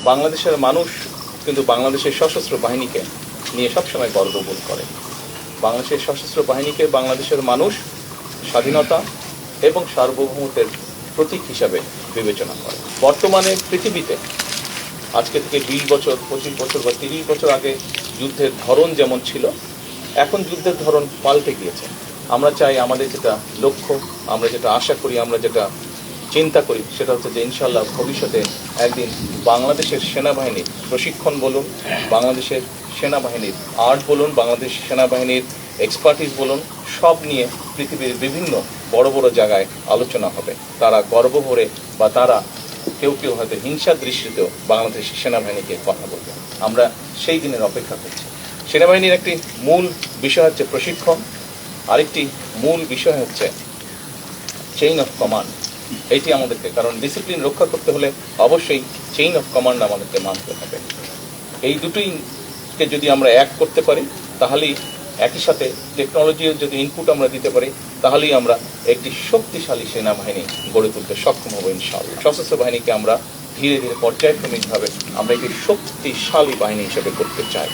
বাংলাদেশের মানুষ কিন্তু বাংলাদেশের সশস্ত্র বাহিনীকে নিয়ে সবসময় গর্ববোধ করে। বাংলাদেশের সশস্ত্র বাহিনীকে বাংলাদেশের মানুষ স্বাধীনতা এবং সার্বভৌমত্বের প্রতীক হিসাবে বিবেচনা করে। বর্তমানে পৃথিবীতে আজকে থেকে 20 বছর, 25 বছর বা 30 বছর আগে যুদ্ধের ধরন যেমন ছিল, এখন যুদ্ধের ধরন পাল্টে গিয়েছে। আমরা চাই আমাদের যেটা লক্ষ্য, আমরা যেটা আশা করি, আমরা যেটা চিন্তা করি, সেটা হচ্ছে যে ইনশাল্লাহ ভবিষ্যতে একদিন বাংলাদেশের সেনাবাহিনীর প্রশিক্ষণ বলুন, বাংলাদেশের সেনাবাহিনীর আর্ট বলুন, বাংলাদেশ সেনাবাহিনীর এক্সপার্টিস বলুন, সব নিয়ে পৃথিবীর বিভিন্ন বড় বড় জায়গায় আলোচনা হবে। তারা গর্ব ভরে বা তারা কেউ কেউ হয়তো হিংসার দৃষ্টিতেও বাংলাদেশ সেনাবাহিনীকে কথা বলবে। আমরা সেই দিনের অপেক্ষা করছি। সেনাবাহিনীর একটি মূল বিষয় হচ্ছে প্রশিক্ষণ, আরেকটি মূল বিষয় হচ্ছে চেইন অফ কমান্ড। এইটি আমাদেরকে, কারণ ডিসিপ্লিন রক্ষা করতে হলে অবশ্যই চেইন অফ কমান্ড আমাদেরকে মানতে হবে। এই দুটোইকে যদি আমরা এক করতে পারি, তাহলেই একই সাথে টেকনোলজির যদি ইনপুট আমরা দিতে পারি, তাহলেই আমরা একটি শক্তিশালী সেনাবাহিনী গড়ে তুলতে সক্ষম হব ইনশাআল্লাহ। সশস্ত্র বাহিনীকে আমরা ধীরে ধীরে পর্যায়ক্রমিকভাবে আমরা একটি শক্তিশালী বাহিনী হিসেবে করতে চাই।